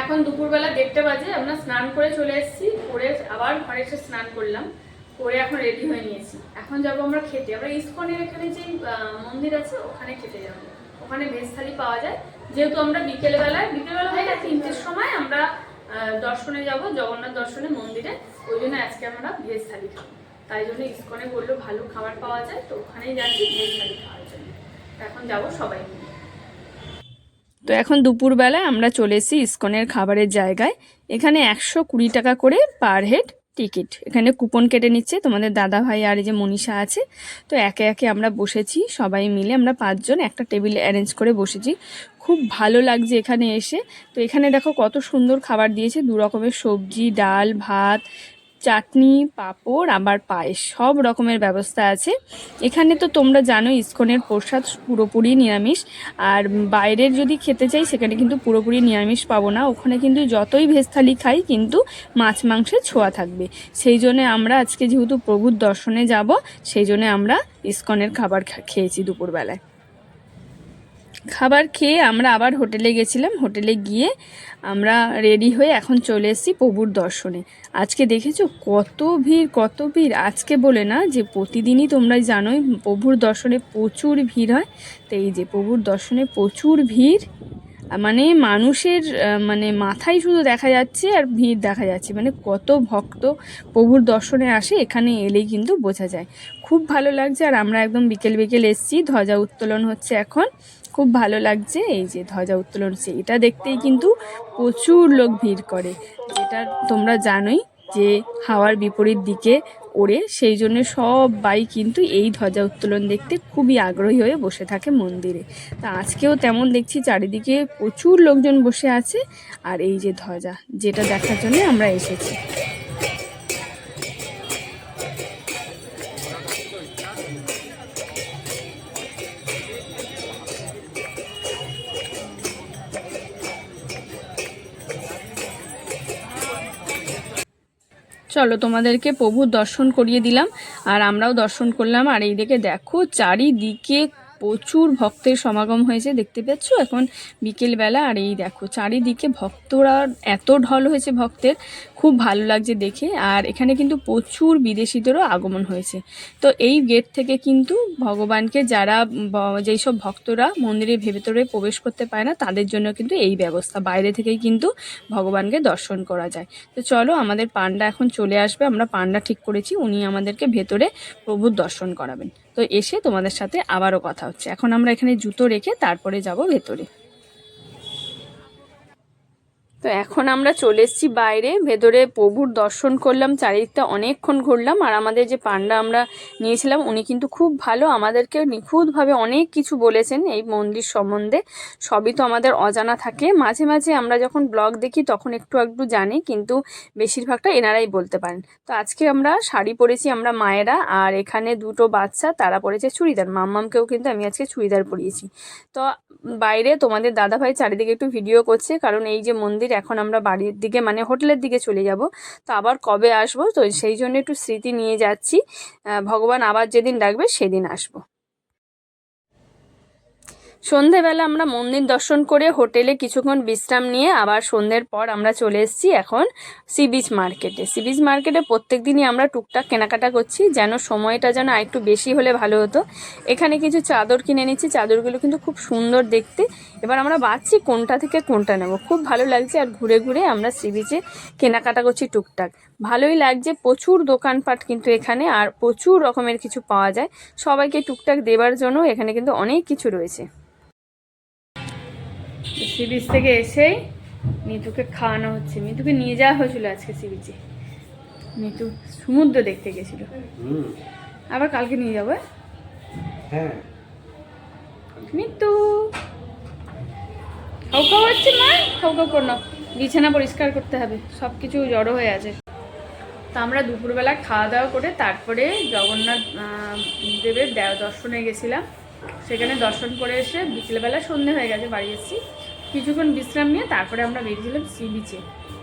এখন দুপুরবেলা 1:30 বাজে, আমরা স্নান করে চলে এসেছি, করে আবার ঘরে এসে স্নান করলাম, করে এখন রেডি হয়ে নিয়েছি। এখন যাবো আমরা খেতে, আমরা ইসকনের এখানে যে মন্দির আছে ওখানে খেতে যাবো। ওখানে ভেজ থালি পাওয়া যায়, যেহেতু আমরা বিকেলবেলা হয়ে গেছে 3টের সময় আমরা দর্শনে যাব, জগন্নাথ দর্শনে মন্দিরে, ওই জন্য আজকে আমরা ভেজ থালি খাবো। তাই জন্য ইসকনে বললো ভালো খাবার পাওয়া যায়, তো ওখানেই যাচ্ছি ভেজ থালি খাওয়ার জন্য। এখন যাবো সবাই মিলে। তো এখন দুপুরবেলায় আমরা চলে এসেছি ইসকনের খাবারের জায়গায়। এখানে 120 টাকা করে পার হেড টিকিট। এখানে কুপন কেটে নিচ্ছে তোমাদের দাদা ভাই আর এই যে মনীষা আছে। তো একে একে আমরা বসেছি সবাই মিলে, আমরা 5 জন একটা টেবিলে অ্যারেঞ্জ করে বসেছি। খুব ভালো লাগছে এখানে এসে। তো এখানে দেখো কত সুন্দর খাবার দিয়েছে, 2 রকমের সবজি, ডাল, ভাত, চাটনি, পাঁপড়, আবার পায়েস, সব রকমের ব্যবস্থা আছে। এখানে তো তোমরা জানো ইসকনের প্রসাদ পুরোপুরি নিরামিষ, আর বাইরের যদি খেতে চাই সেখানে কিন্তু পুরোপুরি নিরামিষ পাবো না। ওখানে কিন্তু যতই ভেজ থালি খাই কিন্তু মাছ মাংসের ছোঁয়া থাকবে। সেই জন্য আমরা আজকে যেহেতু প্রভুর দর্শনে যাব, সেই জন্য আমরা ইসকনের খাবার খেয়েছি দুপুরবেলায়। খাবার খেয়ে আমরা আবার হোটেলে গেছিলাম, হোটেলে গিয়ে আমরা রেডি হয়ে এখন চলে এসেছি প্রভুর দর্শনে। আজকে দেখেছো কত ভিড়, কত ভিড়। আজকে বলে না, যে প্রতিদিনই তোমরা জানোই প্রভুর দর্শনে প্রচুর ভিড় হয়। তো এই যে প্রভুর দর্শনে প্রচুর ভিড়, মানে মানুষের মানে মাথায় শুধু দেখা যাচ্ছে আর ভিড় দেখা যাচ্ছে, মানে কত ভক্ত প্রভুর দর্শনে আসে এখানে এলেই কিন্তু বোঝা যায়। খুব ভালো লাগছে। আর আমরা একদম বিকেল বিকেল এসেছি, ধ্বজা উত্তোলন হচ্ছে এখন, খুব ভালো লাগছে। এই যে ধ্বজা উত্তোলন হচ্ছে, এটা দেখতেই কিন্তু প্রচুর লোক ভিড় করে, যেটা তোমরা জানোই যে হাওয়ার বিপরীত দিকে ওড়ে, সেই জন্য সবাই কিন্তু এই ধ্বজা উত্তোলন দেখতে খুবই আগ্রহী হয়ে বসে থাকে মন্দিরে। তা আজকেও তেমন দেখছি, চারিদিকে প্রচুর লোকজন বসে আছে। আর এই যে ধ্বজা, যেটা দেখার জন্য আমরা এসেছি। চলো তোমাদেরকে প্রভুর দর্শন করিয়ে দিলাম, আর আমরাও দর্শন করলাম। আর এই দিকে দেখো চারিদিকে প্রচুর ভক্তের সমাগম হয়েছে, দেখতে পাচ্ছ এখন বিকেলবেলা। আর এই দেখো চারিদিকে ভক্তরা এত ঢল হয়েছে ভক্তের, খুব ভালো লাগছে দেখে। আর এখানে কিন্তু প্রচুর বিদেশিদেরও আগমন হয়েছে। তো এই গেট থেকে কিন্তু ভগবানকে যারা যেই সব ভক্তরা মন্দিরের ভেতরে প্রবেশ করতে পারে না, তাদের জন্য কিন্তু এই ব্যবস্থা, বাইরে থেকেই কিন্তু ভগবানকে দর্শন করা যায়। তো চলো, আমাদের পান্ডা এখন চলে আসবে, আমরা পান্ডা ঠিক করেছি, উনি আমাদেরকে ভেতরে প্রভুর দর্শন করাবেন। তো এসে তোমাদের সাথে আবারও কথা হচ্ছে। এখন আমরা এখানে জুতো রেখে তারপরে যাব ভেতরে। তো এখন আমরা চলে এসেছি বাইরে, ভেতরে প্রভুর দর্শন করলাম, চারিদিকটা অনেকক্ষণ ঘুরলাম। আর আমাদের যে পান্ডা আমরা নিয়েছিলাম উনি কিন্তু খুব ভালো, আমাদেরকে নিখুঁতভাবে অনেক কিছু বলেছেন এই মন্দির সম্বন্ধে। সবই তো আমাদের অজানা থাকে, মাঝে মাঝে আমরা যখন ব্লগ দেখি তখন একটু একটু জানি, কিন্তু বেশিরভাগটা এনারাই বলতে পারেন। তো আজকে আমরা শাড়ি পরেছি আমরা মায়েরা, আর এখানে 2টো বাচ্চা তারা পরেছে চুড়িদার, মাম্মামকেও কিন্তু আমি আজকে চুড়িদার পরিয়েছি। তো বাইরে তোমাদের দাদাভাই চারিদিকে একটু ভিডিও করছে, কারণ এই যে মন্দির, এখন আমরা বাড়ির দিকে মানে হোটেলের দিকে চলে যাব। তো আবার কবে আসবো, তো সেই জন্য একটু স্মৃতি নিয়ে যাচ্ছি। ভগবান আবার যেদিন ডাকবে সেদিন আসবো। সন্ধেবেলা আমরা মন্দির দর্শন করে হোটেলে কিছুক্ষণ বিশ্রাম নিয়ে আবার সন্ধ্যের পর আমরা চলে এসেছি এখন সি বিচ মার্কেটে। সি বিচ মার্কেটে প্রত্যেক দিনই আমরা টুকটাক কেনাকাটা করছি, যেন সময়টা যেন আরেকটু বেশি হলে ভালো হতো। এখানে কিছু চাদর কিনে নিচ্ছি, চাদরগুলো কিন্তু খুব সুন্দর দেখতে। এবার আমরা ভাবছি কোনটা থেকে কোনটা নেব, খুব ভালো লাগছে। আর ঘুরে ঘুরে আমরা সি বিচে কেনাকাটা করছি টুকটাক, ভালোই লাগছে। প্রচুর দোকানপাট কিন্তু এখানে, আর প্রচুর রকমের কিছু পাওয়া যায় সবাইকে টুকটাক দেবার জন্য, এখানে কিন্তু অনেক কিছু রয়েছে। সি বিচ থেকে এসেই মিতুকে খাওয়ানো হচ্ছে, মিতুকে নিয়ে যাওয়া হয়েছিল আজকে সি বিচে। মিতু সমুদ্র দেখতে গেছিল, আবার কালকে নিয়ে যাবো। হ্যাঁ মিতু খাও খাও হচ্ছে, মা খাও খাও করো না, বিছানা পরিষ্কার করতে হবে, সব কিছু জড়ো হয়ে আছে। তা আমরা দুপুরবেলা খাওয়া দাওয়া করে তারপরে জগন্নাথ দেবের দর্শনে গেছিলাম। সেখানে দর্শন করে এসে বিকেলবেলা সন্ধে হয়ে গেছে, বাড়ি এসেছি, কিছুক্ষণ বিশ্রাম নিয়ে তারপরে আমরা বেরিয়েছিলাম সি বিচে।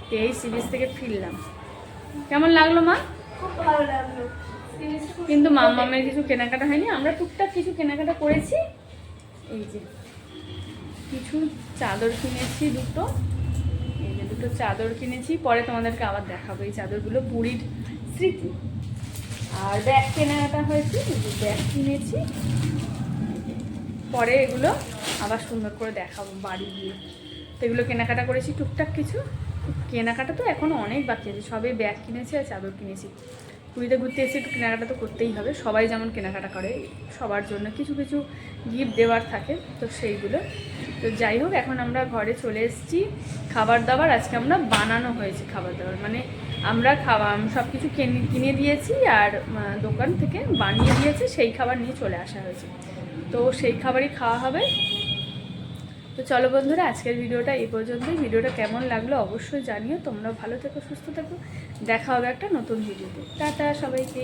তো এই সি বিচ থেকে ফিরলাম। কেমন লাগলো মা? খুব ভালো লাগলো। কিন্তু মাম্মামের কিছু কেনাকাটা হয়নি, আমরা টুকটাক কিছু কেনাকাটা করেছি। এই যে কিছু চাদর কিনেছি 2টো, এই যে দুটো চাদর কিনেছি, পরে তোমাদেরকে আবার দেখাবো এই চাদরগুলো, বুড়ির স্মৃতি। আর ব্যাগ কেনাকাটা হয়েছে, ব্যাগ কিনেছি, পরে এগুলো আবার সুন্দর করে দেখাবো বাড়ি গিয়ে। তো এগুলো কেনাকাটা করেছি টুকটাক কিছু, কেনাকাটা তো এখনও অনেক বাকি আছে, সবে ব্যাগ কিনেছি আর চাদর কিনেছি। পুরীতে ঘুরতে এসে একটু কেনাকাটা তো করতেই হবে, সবাই যেমন কেনাকাটা করে, সবার জন্য কিছু কিছু গিফট দেওয়ার থাকে, তো সেইগুলো। তো যাই হোক, এখন আমরা ঘরে চলে এসেছি। খাবার দাবার আজকে আমরা বানানো হয়েছে, খাবার দাবার মানে আমরা সব কিছু কিনে দিয়েছি আর দোকান থেকে বানিয়ে দিয়েছে, সেই খাবার নিয়ে চলে আসা হয়েছে, তো সেই খাবারই খাওয়া হবে। তো চলো বন্ধুরা, আজকের ভিডিওটা এই পর্যন্তই। ভিডিওটা কেমন লাগলো অবশ্যই জানিও। তোমরা ভালো থেকো, সুস্থ থেকো, দেখা হবে একটা নতুন ভিডিওতে। টাটা সবাইকে।